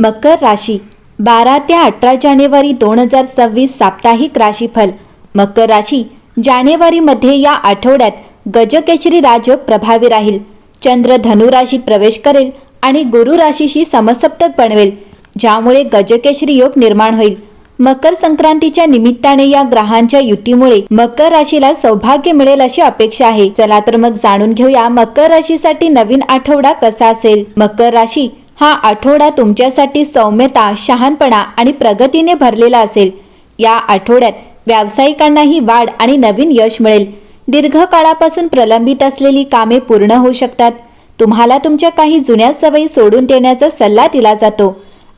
मकर राशी 12 ते 18 जानेवारी 2026 साप्ताहिक राशीफल। मकर राशी जानेवारीमध्ये या आठवड्यात गजकेसरी राजयोग प्रभावी राहील। चंद्र धनु राशीत प्रवेश करेल आणि गुरु राशीशी समसप्तक बनवेल, ज्यामुळे गजकेसरी योग निर्माण होईल। मकर संक्रांतीच्या निमित्ताने या ग्रहांच्या युतीमुळे मकर राशीला सौभाग्य मिळेल अशी अपेक्षा आहे। चला तर मग जाणून घेऊया मकर राशीसाठी नवीन आठवडा कसा असेल। मकर राशी हा आठवडा तुमच्यासाठी सौम्यता, शहाणपणा आणि प्रगतीने भरलेला असेल। या आठवड्यात व्यावसायिकांनाही वाढ आणि नवीन यश मिळेल। दीर्घकाळापासून प्रलंबित असलेली कामे पूर्ण होऊ शकतात। तुम्हाला तुमच्या काही जुन्या सवयी सोडून देण्याचा सल्ला दिला जातो,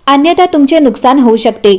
अन्यथा तुमचे नुकसान होऊ शकते।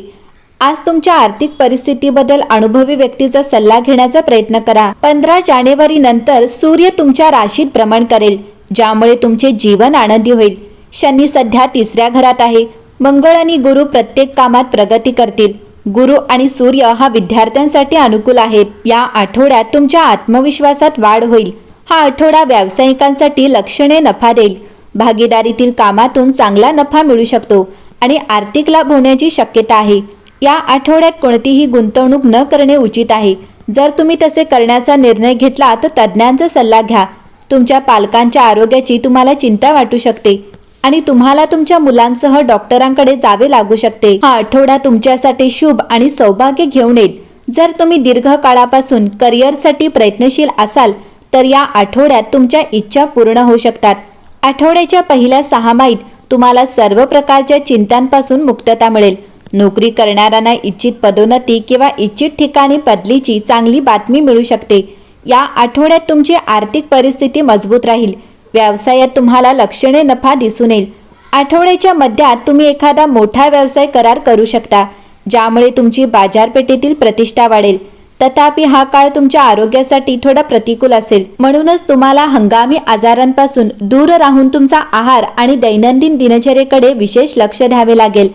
आज तुमच्या आर्थिक परिस्थितीबद्दल अनुभवी व्यक्तीचा सल्ला घेण्याचा प्रयत्न करा। 15 जानेवारी नंतर सूर्य तुमच्या राशीत भ्रमण करेल, ज्यामुळे तुमचे जीवन आनंदी होईल। शनी सध्या 3ऱ्या घरात आहे। मंगळ आणि गुरु प्रत्येक कामात प्रगती करतील। गुरु आणि सूर्य हा विद्यार्थ्यांसाठी अनुकूल आहेत। या आठवड्यात तुमच्या आत्मविश्वासात वाढ होईल। हा आठवडा व्यावसायिकांसाठी लक्षणीय नफा देईल। भागीदारीतील कामातून चांगला नफा मिळू शकतो आणि आर्थिक लाभ होण्याची शक्यता आहे। या आठवड्यात कोणतीही गुंतवणूक न करणे उचित आहे। जर तुम्ही तसे करण्याचा निर्णय घेतला तर तज्ज्ञांचा सल्ला घ्या। तुमच्या पालकांच्या आरोग्याची तुम्हाला चिंता वाटू शकते आणि तुम्हाला तुमच्या मुलांसह डॉक्टरांकडे जावे लागू शकते। हा आठवडा तुमच्यासाठी शुभ आणि सौभाग्य घेऊन येईल। जर तुम्ही दीर्घकाळापासून करिअरसाठी प्रयत्नशील असाल तर या आठवड्यात तुमच्या इच्छा पूर्ण होऊ शकतात। आठवड्याच्या पहिल्या 6 माहीत तुम्हाला सर्व प्रकारच्या चिंतांपासून मुक्तता मिळेल। नोकरी करणाऱ्यांना इच्छित पदोन्नती किंवा इच्छित ठिकाणी बदलीची चांगली बातमी मिळू शकते। या आठवड्यात तुमची आर्थिक परिस्थिती मजबूत राहील। व्यवसायात तुम्हाला लक्षणीय नफा दिसून येईल। आठवड्याच्या मध्यात तुम्ही एखादा मोठा व्यवसाय करार करू शकता, ज्यामुळे तुमची बाजारपेठेतील प्रतिष्ठा वाढेल। तथापि हा काळ तुमच्या आरोग्यासाठी थोडा प्रतिकूल असेल, म्हणूनच तुम्हाला हंगामी आजारांपासून दूर राहून तुमचा आहार आणि दैनंदिन दिनचर्येकडे विशेष लक्ष द्यावे लागेल।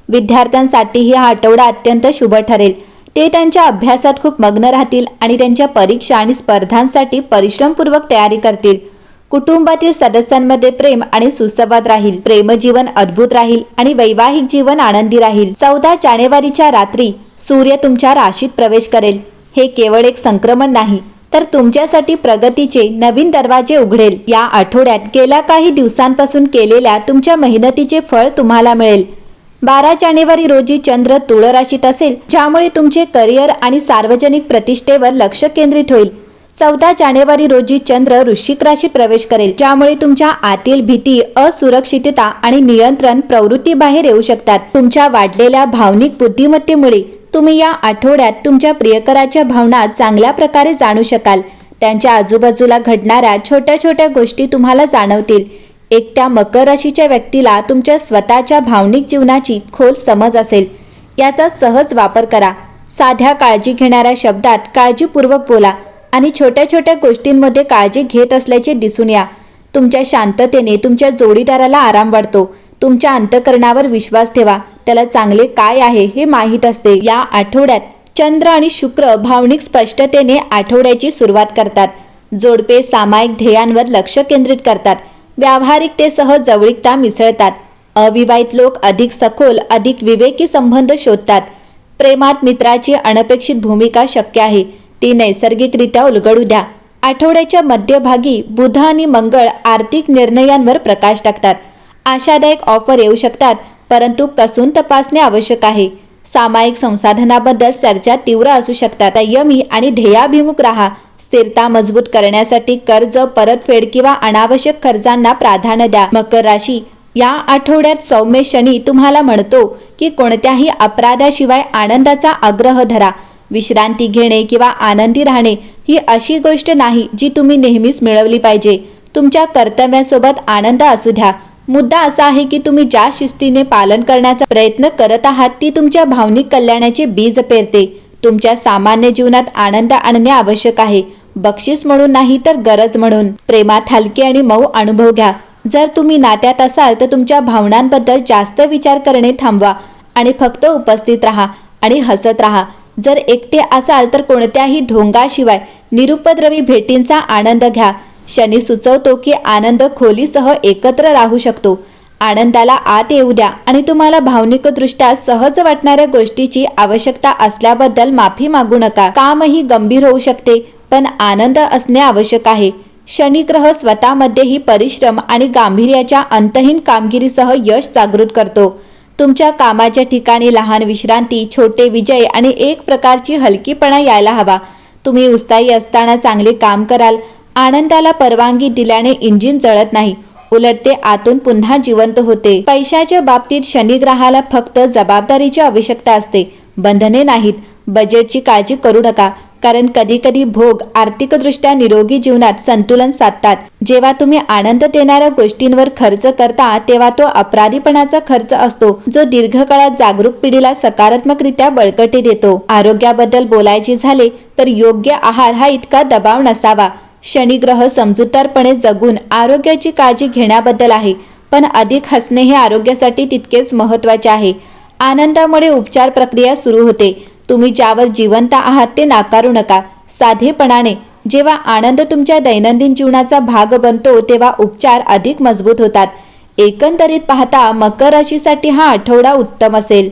विद्यार्थ्यांसाठीही हा आठवडा अत्यंत शुभ ठरेल। ते त्यांच्या अभ्यासात खूप मग्न राहतील आणि त्यांच्या परीक्षा आणि स्पर्धांसाठी परिश्रमपूर्वक तयारी करतील। कुटुंबातील सदस्यांमध्ये प्रेम आणि सुसंवाद राहील। प्रेमजीवन अद्भुत राहील आणि वैवाहिक जीवन आनंदी राहील। 14 जानेवारीच्या रात्री सूर्य तुमच्या राशीत प्रवेश करेल। हे केवळ एक संक्रमण नाही, तर तुमच्यासाठी प्रगतीचे नवीन दरवाजे उघडेल। या आठवड्यात गेल्या काही दिवसांपासून केलेल्या तुमच्या मेहनतीचे फळ तुम्हाला मिळेल। 12 जानेवारी रोजी चंद्र तुळ राशीत असेल, ज्यामुळे तुमचे करिअर आणि सार्वजनिक प्रतिष्ठेवर लक्ष केंद्रित होईल। 14 जानेवारी रोजी चंद्र वृश्चिक राशीत प्रवेश करेल, ज्यामुळे तुमच्या आतील भीती, असुरक्षितता आणि नियंत्रण प्रवृत्ती बाहेर येऊ शकतात। तुमच्या वाढलेल्या भावनिक बुद्धिमत्तेमुळे तुम्ही या आठवड्यात तुमच्या प्रियकराच्या भावना चांगल्या प्रकारे जाणू शकाल। त्यांच्या आजूबाजूला घडणाऱ्या छोट्या छोट्या गोष्टी तुम्हाला जाणवतील। एकट्या मकर राशीच्या व्यक्तीला तुमच्या स्वतःच्या भावनिक जीवनाची खोल समज असेल। याचा सहज वापर करा। साध्या काळजी घेणाऱ्या शब्दात काळजीपूर्वक बोला आणि छोट्या छोट्या गोष्टींमध्ये काळजी घेत असल्याचे दिसून या। तुमच्या शांततेने तुमच्या जोडीदाराला आराम वाटतो। तुमच्या अंतःकरणावर विश्वास ठेवा, त्याला चांगले काय आहे हे माहीत असते। या आठवड्यात चंद्र आणि शुक्र भावनिक स्पष्टतेने आठवड्याची सुरुवात करतात। जोडपे सामायिक ध्येयांवर लक्ष केंद्रित करतात। व्यावहारिकतेसह जवळीकता मिसळतात। अविवाहित लोक अधिक सखोल, अधिक विवेकी संबंध शोधतात। प्रेमात मित्राची अनपेक्षित भूमिका शक्य आहे, ती नैसर्गिकरित्या उलगडू द्या। आठवड्याच्या मध्यभागी बुध आणि मंगळ आर्थिक निर्णयांवर प्रकाश टाकतात। आशादायक ऑफर येऊ शकतात, परंतु कसून तपासणे आवश्यक आहे। सामायिक संसाधनाबद्दल चर्चा तीव्र असू शकतात। संयमी आणि ध्येयाभिमुख राहा। स्थिरता मजबूत करण्यासाठी कर्ज परतफेड किंवा अनावश्यक खर्चांना प्राधान्य द्या। मकर राशी या आठवड्यात सौम्य शनी तुम्हाला म्हणतो की कोणत्याही अपराधाशिवाय आनंदाचा आग्रह धरा। विश्रांती घेणे किंवा आनंदी राहणे ही अशी गोष्ट नाही जी तुम्ही नेहमीच मिळवली पाहिजे। तुमच्या कर्तव्यासोबत आनंद असू द्या। मुद्दा असा आहे की तुम्ही ज्या शिस्तीने पालन करण्याचा प्रयत्न करत आहात ती तुमच्या भावनिक कल्याणाचे बीज पेरते। तुमच्या सामान्य जीवनात आनंद आणणे आवश्यक आहे, बक्षीस म्हणून नाही तर गरज म्हणून। प्रेमात हलके आणि मऊ अनुभव घ्या। जर तुम्ही नात्यात असाल तर तुमच्या भावनांबद्दल जास्त विचार करणे थांबवा आणि फक्त उपस्थित राहा आणि हसत राहा। जर एकटे असाल तर कोणत्याही ढोंगाशिवाय निरुपद्रवी भेटींचा आनंद घ्या। शनी सुचवतो की आनंद खोलीसह एकत्र राहू शकतो आनंदाला आत येऊ द्या आणि तुम्हाला भावनिकदृष्ट्या सहज वाटणाऱ्या गोष्टीची आवश्यकता असल्याबद्दल माफी मागू नका. कामही गंभीर होऊ शकते, पण आनंद असणे आवश्यक आहे. शनिग्रह स्वतःमध्येही परिश्रम आणि गांभीर्याच्या अंतहीन कामगिरीसह यश जागृत करतो. तुमच्या कामाच्या ठिकाणी लहान विश्रांती, छोटे विजय आणि एक प्रकारची हलकीपणा यायला हवा. तुम्ही उत्साही असताना चांगले काम कराल. आनंदाला परवानगी दिल्याने इंजिन जळत नाही, उलट ते आतून पुन्हा जिवंत होते. पैशाच्या बाबतीत शनिग्रहाला फक्त जबाबदारीची आवश्यकता असते, बंधने नाहीत. बजेटची काळजी करू नका, कारण कधी कधी भोग आर्थिकदृष्ट्या निरोगी जीवनात संतुलन साधतात. जेव्हा तुम्ही आनंद देणाऱ्या गोष्टींवर खर्च करता तेव्हा तो अपराधीपणाचा खर्च असतो, जो दीर्घकाळात जागरूक पिढीला सकारात्मकरित्या बळकटी देतो. आरोग्याबद्दल बोलायचे झाले तर योग्य आहार हा इतका दबाव नसावा. शनिग्रह समजूतदारपणे जगून आरोग्याची काळजी घेण्याबद्दल आहे, पण अधिक हसणे हे आरोग्यासाठी तितकेच महत्त्वाचे आहे. आनंदामुळे उपचार प्रक्रिया सुरू होते. तुम्ही ज्यावर जिवंत आहात ते नाकारू नका. साधेपणाने जेव्हा आनंद तुमच्या दैनंदिन जीवनाचा भाग बनतो तेव्हा उपचार अधिक मजबूत होतात. एकंदरीत पाहता मकर राशीसाठी हा आठवडा उत्तम असेल.